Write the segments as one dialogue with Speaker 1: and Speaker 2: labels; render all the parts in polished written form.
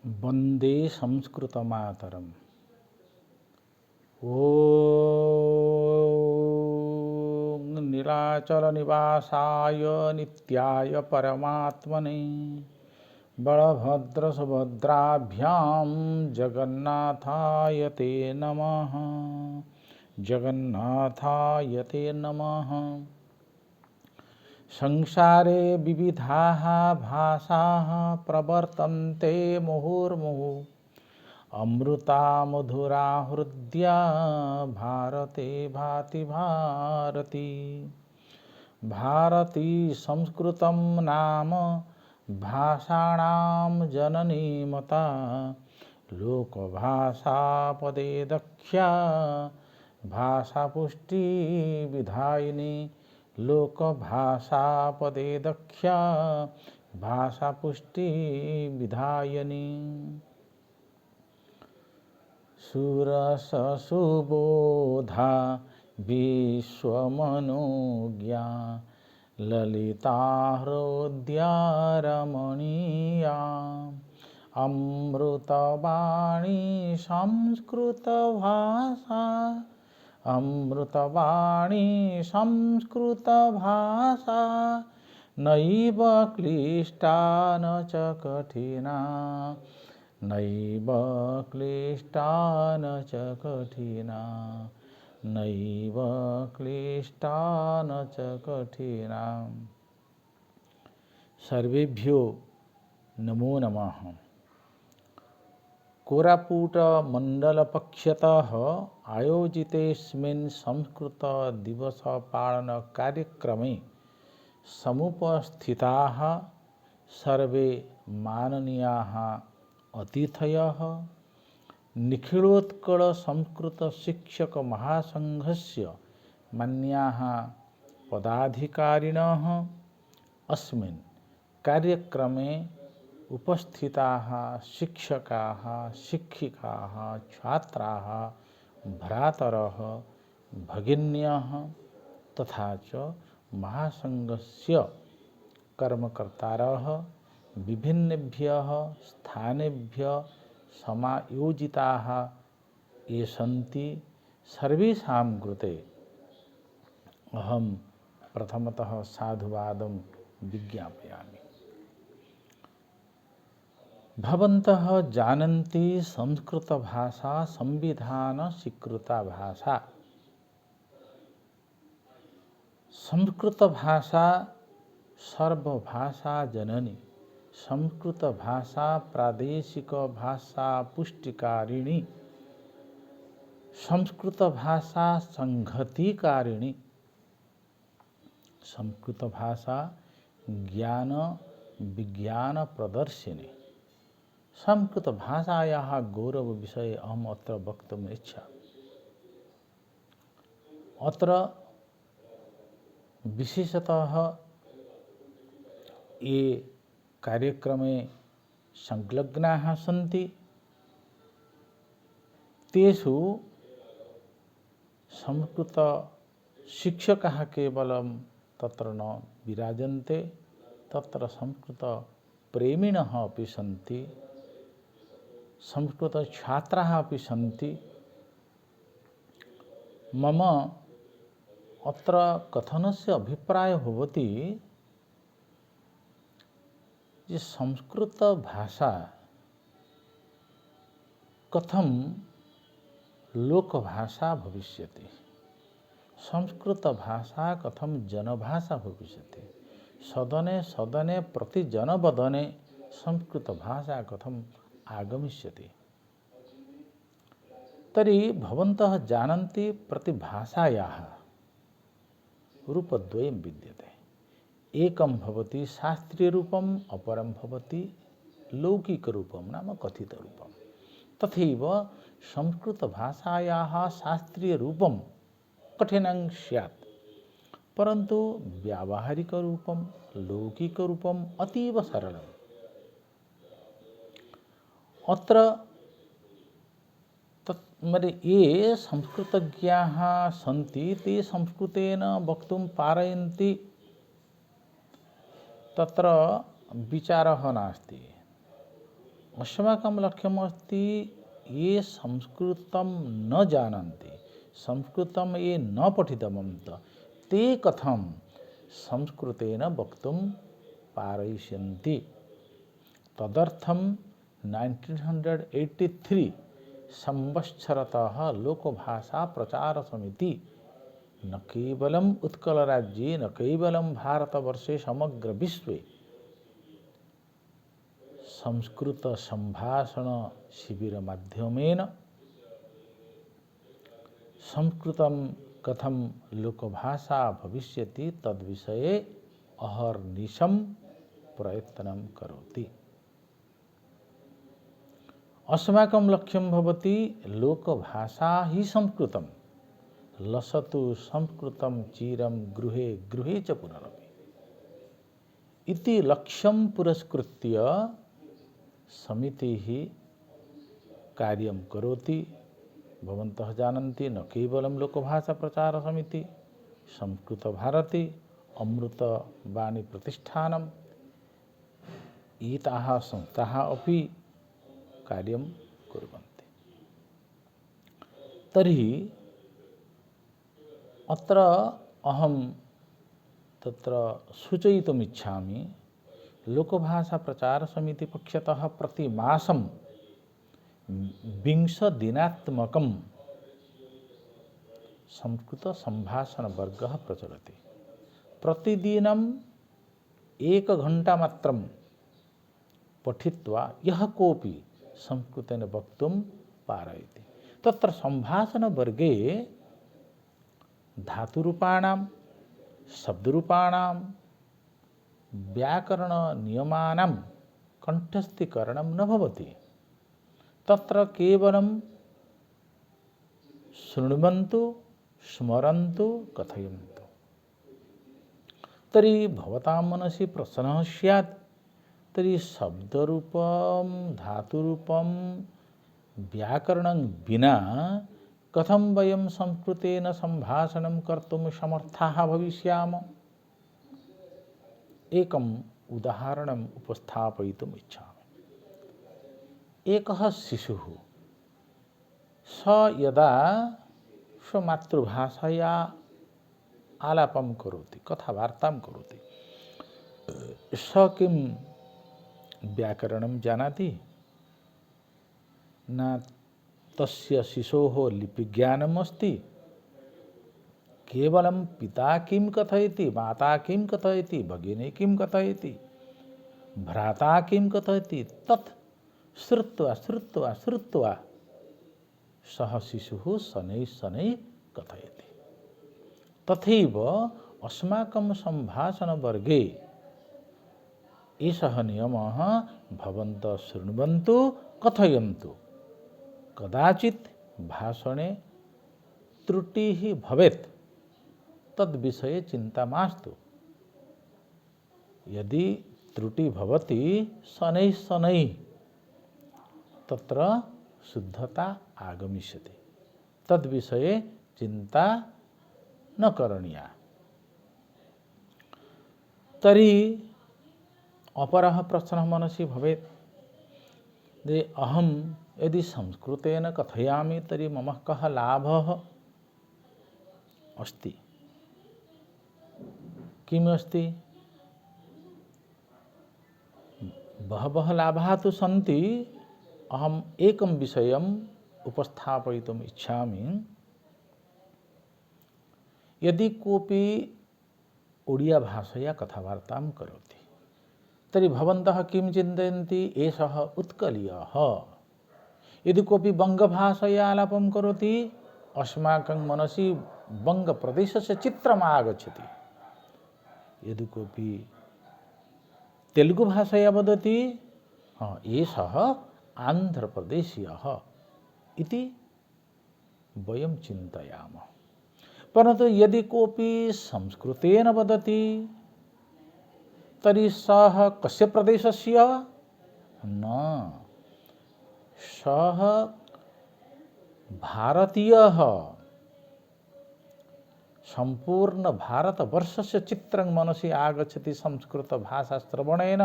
Speaker 1: वंदे संस्कृतमातरम। ओम नीलाचल निवासाय नित्याय परमात्मने बलभद्र सुभद्राभ्यां जगन्नाथाय ते नमः। जगन्नाथाय ते नमः। संसारे विविधाः भाषाः प्रवर्तन्ते मुहुर्मुहुः। अमृता मधुरा हृद्या भारते भाति भारती। भारती संस्कृतं नाम भाषाणां जननी मता। लोकभाषा पदे दख्या भाषापुष्टि विधायिनी। लोकभाषा पदे दख्या भाषापुष्टि विधायिनी। सुरससुबोधा विश्वमनोज्ञा ललिता हृद्या रमणीया। अमृतवाणी संस्कृतभाषा। अमृतवाणी संस्कृतभाषा। नैव क्लिष्टा न च कठिना। नैव क्लिष्टा न च कठिना। नैव क्लिष्टा न च कठिना। सर्वेभ्यो नमो नमः। कोरापुट मंडल पक्षतः आयोजितेस्मिन् संस्कृत दिवस पालन कार्यक्रमे समुपस्थिताः सर्वे माननीयाः अतिथयः निखिलोत्कल संस्कृत शिक्षक महासंघस्य मान्याः पदाधिकारिणः अस्मिन् कार्यक्रमे उपस्थिताः शिक्षकाः शिक्षिकाः छात्राः भ्रातरः भगिन्यः तथा च महासंघस्य कर्मकर्तारः विभिन्नेभ्यः स्थानेभ्यः समायोजिताः ये सन्ति सर्वेषां कृते अहं प्रथमतः साधुवादं विज्ञापयामि। भवन्तः जानन्ति संस्कृत भाषा संविधान स्वीकृता भाषा। संस्कृत भाषा सर्वभाषा जननी। संस्कृत भाषा प्रादेशिक भाषा पुष्टिकारिणी। संस्कृत भाषा संहतिकारिणी। संस्कृत भाषा ज्ञान विज्ञान प्रदर्शिनी। संस्कृत भाषायाः गौरव विषये अहम् अत्र वक्तुम् इच्छामि। अत्र विशेषतः ये कार्यक्रमे संलग्नाः सन्ति तेषु संस्कृत शिक्षकाः केवलं तत्र न विराजन्ते, तत्र संस्कृत प्रेमिणः अपि सन्ति, संस्कृत छात्राः अपि सन्ति। मम अत्र कथनस्य अभिप्रायः भवति ये संस्कृत भाषा कथं लोकभाषा भविष्यति, संस्कृत भाषा कथं जनभाषा भविष्यति, सदने सदने प्रति जनवदने संस्कृत भाषा कथं आगमिष्यति। तर्हि भवन्तः जानन्ति प्रतिभाषायाः रूपद्वयं विद्यते। एकं भवति शास्त्रीयरूपम्, अपरं भवति लौकिकरूपं नाम कथितरूपं। तथैव संस्कृतभाषायाः शास्त्रीयरूपं कठिनं स्यात्, परन्तु व्यावहारिकरूपं लौकिकरूपम् अतीव सरलम्। अत्र ये संस्कृतज्ञाः सन्ति ते संस्कृतेन वक्तुं पारयन्ति, तत्र विचारः नास्ति। अस्माकं लक्ष्यमस्ति ये संस्कृतं न जानन्ति, संस्कृतं ये न पठितवन्तः ते कथं संस्कृतेन वक्तुं पारयिष्यन्ति। तदर्थं 1983 संवत्सरतः लोकभाषा प्रचार समिति न केवलम् उत्कलराज्ये न केवलं भारतवर्षे समग्र विश्वे संस्कृत संभाषण शिबिर माध्यमेन संस्कृतं कथं लोकभाषा भविष्यति तद्विषये अहर्निशं प्रयत्नं करोति। अस्माकं लक्ष्यं भवति लोकभाषा ही संस्कृतं, लसतु संस्कृतं चिरं गृहे गृहे च पुनरपि इति लक्ष्यं पुरस्कृत्य समितिः कार्यं करोति। भवन्तः जानन्ति न केवलं लोकभाषा प्रचार समिति, संस्कृत भारती, अमृतवाणी प्रतिष्ठानम् एताः संस्थाः अपि कार्यं कुर्वन्ति। तर्हि अत्र अहं तत्र सूचयितुमिच्छामि लोकभाषा प्रचार समिति पक्षतः प्रतिमासं 20 दिनात्मकं संस्कृत संभाषण वर्गः प्रचलति। प्रतिदिनं 1 घण्टा मात्रं पठित्वा यः कोऽपि संस्कृतेन वक्तुं पारयति। तत्र संभाषण वर्गे धातुरूपाणां, शब्दरूपाणां, व्याकरण नियमानां कंठस्थीकरणं न भवति। तत्र केवलं शृण्वन्तु, स्मरन्तु, कथयन्तु। तर्हि भवतां मनसि प्रश्नः स्यात्, तर्हि शब्दरूपं, धातुरूपं, व्याकरणं विना कथं वयं संस्कृतेन संभाषणं कर्तुं समर्थाः भविष्यामः? एकम् उदाहरणम् उपस्थापयितुम् इच्छामि। एकः शिशुः स यदा स्वमातृभाषया आलापं करोति, कथावार्तां करोति, स किं व्याकरणं जानाति? न तस्य शिशोः लिपिज्ञानम् अस्ति। केवलं पिता किं कथयति, माता किं कथयति, भगिनी किं कथयति, भ्राता किं कथयति, तत् श्रुत्वा श्रुत्वा श्रुत्वा सः शिशुः शनैः शनैः कथयति। तथैव अस्माकं संभाषणवर्गे एषः नियमः भवन्तः शृण्वन्तु, कथयन्तु। कदाचित् भाषणे त्रुटिः भवेत्, तद्विषये चिन्ता मास्तु। यदि त्रुटि भवति शनैः शनैः तत्र शुद्धता आगमिष्यति, तद्विषये चिन्ता न करणीया। तर्हि अपरः प्रश्नः मनसि भवेत्, अहं यदि संस्कृतेन कथयामि तर्हि मम कः लाभः अस्ति? किमस्ति? बहवः लाभाः तु सन्ति। अहम् एकं विषयम् उपस्थापयितुम् इच्छामि। यदि कोऽपि ओडिया भाषया कथावार्तां करोति तर्हि भवन्तः किं चिन्तयन्ति? एषः उत्कलीयः। यदि कोऽपि बङ्गभाषया आलापं करोति, अस्माकं मनसि बङ्गप्रदेशस्य चित्रम् आगच्छति। यदि कोऽपि तेलुगुभाषया वदति, एषः आन्ध्रप्रदेशीयः इति वयं चिन्तयामः। परन्तु यदि कोऽपि संस्कृतेन वदति तर्हि सः कस्य प्रदेशस्य? न, सः भारतीयः। संपूर्ण भारतवर्षस्य चित्रं मनसि आगच्छति संस्कृतभाषाश्रवणेन।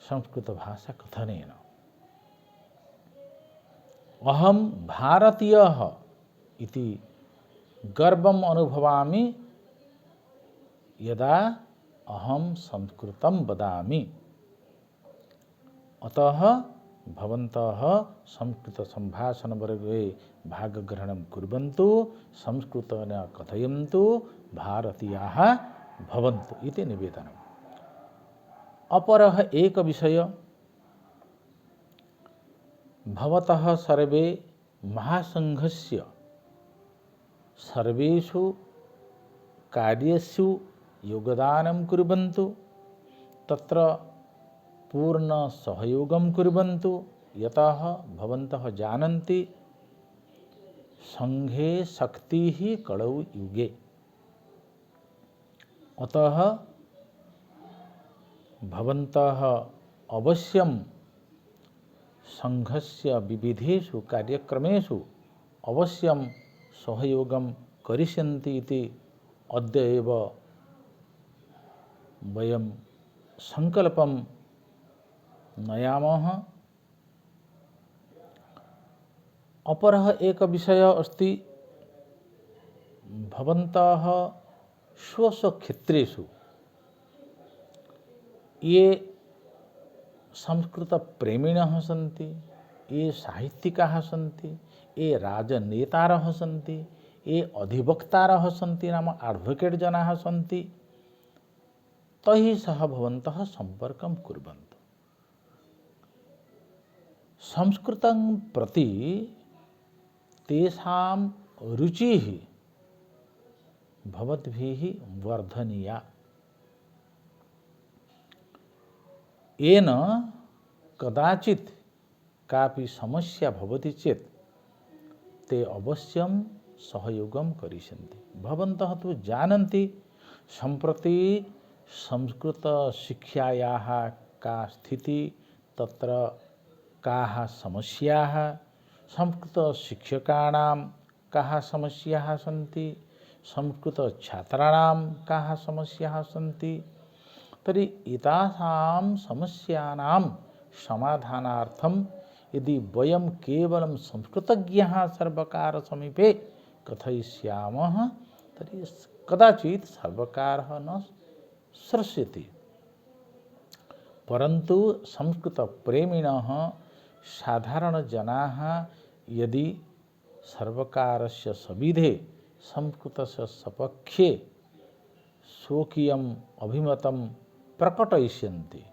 Speaker 1: संस्कृत भाषा कथनेन अहम भारतीयः इति गर्वम् अनुभवामि यदा अहम संस्कृतं वदामि। अतः भवन्तः संस्कृत संभाषण वर्गे भागग्रहणं कुर्वन्तु, संस्कृतेन कथयन्तु, भारतीयाः भवन्तु इति निवेदनम्। अपरः एक विषय, भवतः सर्वे महासंघस्य सर्वेषु कार्येषु योगदानं कुर्वन्तु, तत्र पूर्ण सहयोगं कुर्वन्तु, यतः भवन्तः जानन्ति संघे शक्तिः कलौ युगे। अतः भवन्तः अवश्यं संघस्य विविधेषु कार्यक्रमेषु अवश्यं सहयोगं करिष्यन्ति इति अद्य एव वयं संकल्पं नयामः। अपरः एक विषय अस्ति, भवन्तः स्वस्वक्षेत्रेषु ये संस्कृतप्रेमिणः सन्ति, ये साहित्यिकाः सन्ति, ये राजनेतारः सन्ति, ये अधिवक्तारः सन्ति, नाम एडवोकेट जनाः सन्ति, तैः सह भवन्तः सम्पर्कं कुर्वन्तु। संस्कृतं प्रति तेषां रुचिः भवद्भिः वर्धनीया। येन कदाचित् कापि समस्या भवति चेत् ते अवश्यं सहयोगं करिष्यन्ति। भवन्तः तु जानन्ति सम्प्रति संस्कृतशिक्षायाः का स्थितिः, तत्र काः समस्याः, संस्कृतशिक्षकाणां काः समस्याः सन्ति, संस्कृतछात्राणां काः समस्याः सन्ति। तर्हि एतासां समस्यानां समाधानार्थं यदि वयं केवलं संस्कृतज्ञः सर्वकारसमीपे कथयिष्यामः तर्हि कदाचित् सर्वकारः न श्रस्यति। परन्तु संस्कृतप्रेमिणः साधारणजनाः यदि सर्वकारस्य सविधे संस्कृतस्य सपक्षे स्वकीयम् अभिमतं प्रकटयिष्यन्ति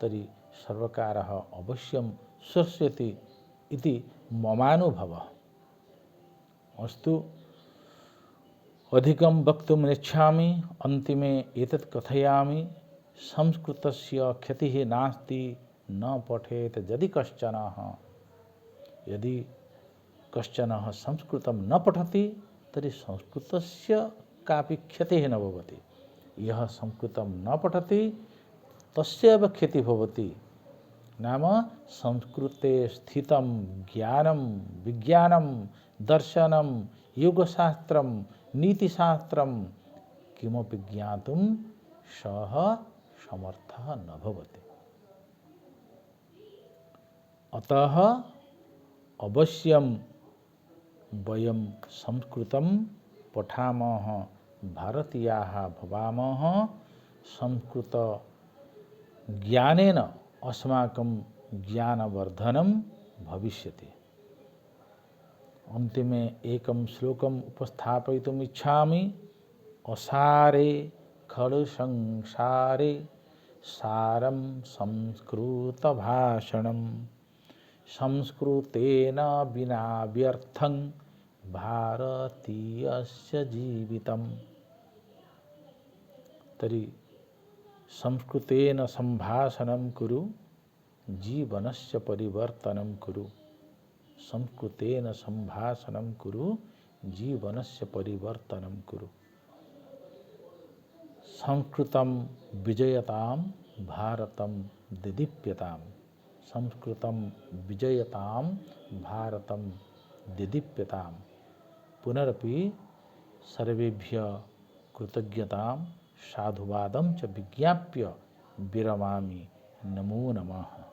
Speaker 1: तर्हि सर्वकारः अवश्यं श्रस्यति इति ममानुभवः। अस्तु, अधिकं वक्तुं नेच्छामि, अन्तिमे एतत् कथयामि, संस्कृतस्य क्षतिः नास्ति न पठेत् यदि कश्चन संस्कृतं न पठति तर्हि संस्कृतस्य कापि क्षतिः न भवति। यः संस्कृतं न पठति तस्यैव क्षतिः भवति। नाम संस्कृते स्थितं ज्ञानं, विज्ञानं, दर्शनं, योगशास्त्रं, नीतिशास्त्रं किमपि ज्ञातुं सः समर्थः न भवति। अतः अवश्यं वयं संस्कृतं पठामः, भारतीयाः भवामः, संस्कृत ज्ञानेन अस्माकं ज्ञानवर्धनं भविष्यति। अन्तिमे एकं श्लोकम् उपस्थापयितुम् इच्छामि। असारे खलु संसारे सारं संस्कृतभाषणं संस्कृतेन विना व्यर्थं भारतीयस्य जीवितम्। तर्हि संस्कृतेन संभाषणं कुरु, जीवनस्य परिवर्तनं कुरु। संस्कृतेन संभाषणं कुरु, जीवनस्य परिवर्तनं कुरु। संस्कृतं विजयतां, भारतं दिदीप्यताम्। संस्कृतं विजयतां, भारतं दिदीप्यताम्। पुनरपि सर्वेभ्यः कृतज्ञतां साधुवादं च विज्ञाप्य विरमामि। नमो नमः।